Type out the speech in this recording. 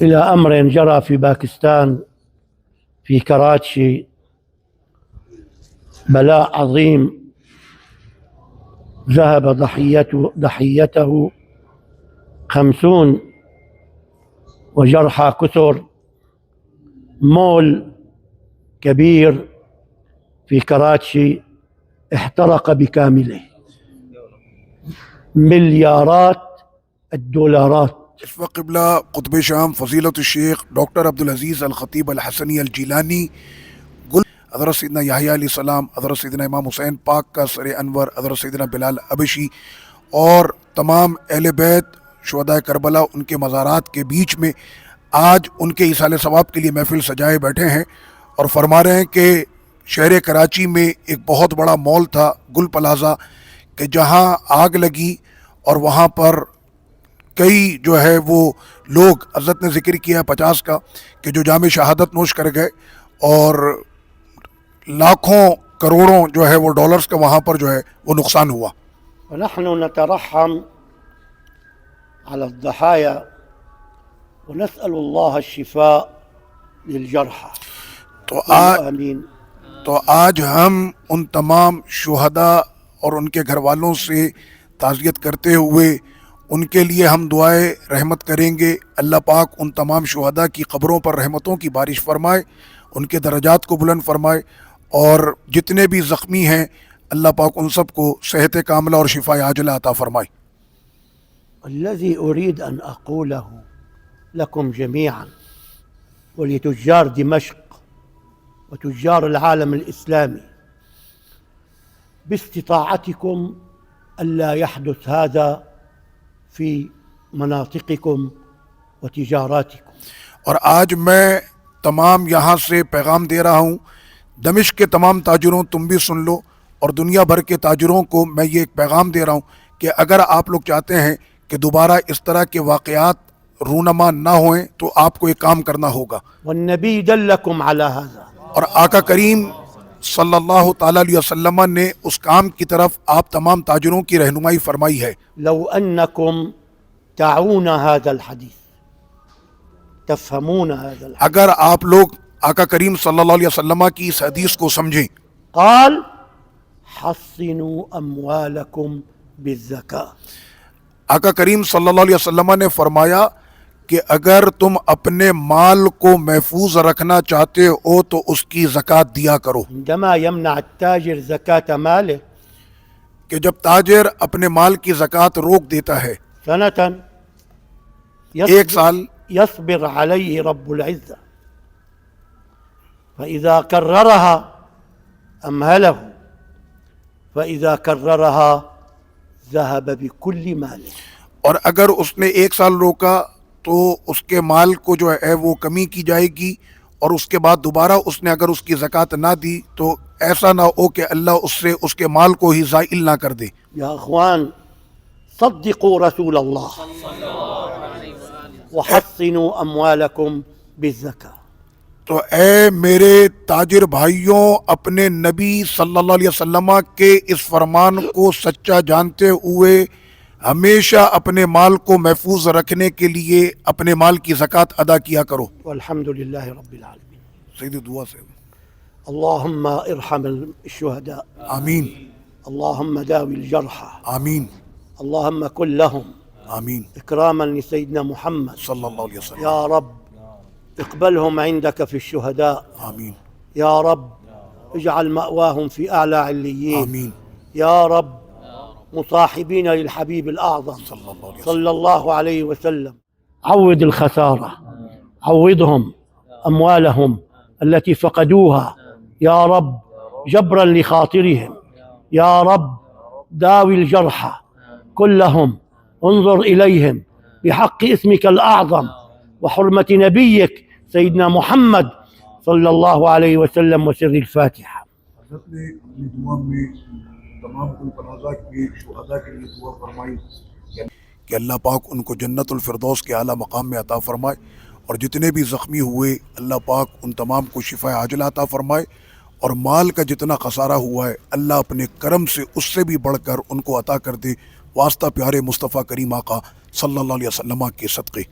إلى أمر جرى في باكستان في كراتشي، بلاء عظيم ذهب ضحيته 50 وجرحى كثر. مول كبير في كراتشي احترق بكامله، مليارات الدولارات. اس وقت قبلہ قطب شام فضیلت الشیخ ڈاکٹر عبدالعزیز الخطیب الحسنی الجیلانی، حضرت سیدنا یحییٰ علیہ السلام، حضرت سیدنا امام حسین پاک کا سر انور، حضرت سیدنا بلال حبشی اور تمام اہل بیت شہداء کربلا ان کے مزارات کے بیچ میں آج ان کے ایصال ثواب کے لیے محفل سجائے بیٹھے ہیں، اور فرما رہے ہیں کہ شہر کراچی میں ایک بہت بڑا مال تھا گل پلازا، کہ جہاں آگ لگی اور وہاں پر کئی جو ہے وہ لوگ، حضرت نے ذکر کیا 50 کا، کہ جو جام شہادت نوش کر گئے، اور لاکھوں کروڑوں جو ہے وہ ڈالرز کا وہاں پر جو ہے وہ نقصان ہوا۔ ونحن نترحم على الضحايا ونسأل الله الشفاء للجرحى. تو آج ہم ان تمام شہداء اور ان کے گھر والوں سے تعزیت کرتے ہوئے ان کے لیے ہم دعائے رحمت کریں گے۔ اللہ پاک ان تمام شہداء کی قبروں پر رحمتوں کی بارش فرمائے، ان کے درجات کو بلند فرمائے، اور جتنے بھی زخمی ہیں اللہ پاک ان سب کو صحت کاملہ اور شفاء عاجلہ عطا فرمائے۔ الذي أريد أن أقوله لكم جميعا ولتجار دمشق وتجار العالم الإسلامي، باستطاعتكم ألا يحدث هذا في مناطقكم وتجاراتكم۔ اور آج میں تمام یہاں سے پیغام دے رہا ہوں، دمشق کے تمام تاجروں تم بھی سن لو، اور دنیا بھر کے تاجروں کو میں یہ ایک پیغام دے رہا ہوں کہ اگر آپ لوگ چاہتے ہیں کہ دوبارہ اس طرح کے واقعات رونما نہ ہوئیں تو آپ کو ایک کام کرنا ہوگا، والنبي دلكم على هذا، اور آقا کریم صلی اللہ تعالیٰ علیہ وسلم نے اس کام کی طرف آپ تمام تاجروں کی رہنمائی فرمائی ہے۔ لو أنكم تعون هذا الحديث تفهمون هذا الحديث، اگر آپ لوگ آقا کریم صلی اللہ علیہ وسلم کی اس حدیث کو سمجھیں، قال حصنوا أموالكم بالزكاة، آقا کریم صلی اللہ علیہ وسلم نے فرمایا کہ اگر تم اپنے مال کو محفوظ رکھنا چاہتے ہو تو اس کی زکوٰۃ دیا کرو۔ عندما يمنع التاجر زكاة ماله کہ جب تاجر اپنے مال کی زکوٰۃ روک دیتا ہے سنة ایک سال، يصبر عليه رب العزة، فإذا كررها أمهله، فإذا كررها ذهب بكل ماله۔ اور اگر اس نے ایک سال روکا تو اس کے مال کو جو ہے وہ کمی کی جائے گی، اور اس کے بعد دوبارہ اس نے اگر اس کی زکوٰۃ نہ دی تو ایسا نہ ہو کہ اللہ اس سے اس کے مال کو ہی زائل نہ کر دے۔ يا اخوان صدقوا رسول الله وحصنوا اموالكم بالزكاة۔ تو اے میرے تاجر بھائیوں، اپنے نبی صلی اللہ علیہ وسلم کے اس فرمان کو سچا جانتے ہوئے ہمیشہ اپنے مال کو محفوظ رکھنے کے لیے اپنے مال کی زکوٰۃ ادا کیا کرو۔ والحمد لله رب العالمين۔ سیدھی دعا سے اللهم ارحم الشهداء، آمین اللهم داوي الجرحى، آمین اللهم كن لهم آمین اكراما لسيدنا محمد، صلی اللہ علیہ وسلم، يا رب اقبلهم عندك في الشهداء، آمین يا رب اجعل مأواهم في أعلى عليين، آمین يا رب مصاحبين للحبيب الأعظم صلى الله عليه وسلم. عوض الخسارة، عوضهم أموالهم التي فقدوها يا رب جبرا لخاطرهم، يا رب داوي الجرحى كلهم، انظر إليهم بحق اسمك الأعظم وحرمة نبيك سيدنا محمد صلى الله عليه وسلم، وسر الفاتحة۔ حضرت نے اپنی دعا میں تمام گل پلازا کے شہداء کے لیے دعا فرمائی کہ اللہ پاک ان کو جنت الفردوس کے اعلیٰ مقام میں عطا فرمائے، اور جتنے بھی زخمی ہوئے اللہ پاک ان تمام کو شفاء عاجلہ عطا فرمائے، اور مال کا جتنا خسارہ ہوا ہے اللہ اپنے کرم سے اس سے بھی بڑھ کر ان کو عطا کر دے، واسطہ پیارے مصطفیٰ کریم آقا صلی اللہ علیہ وسلم کے صدقے۔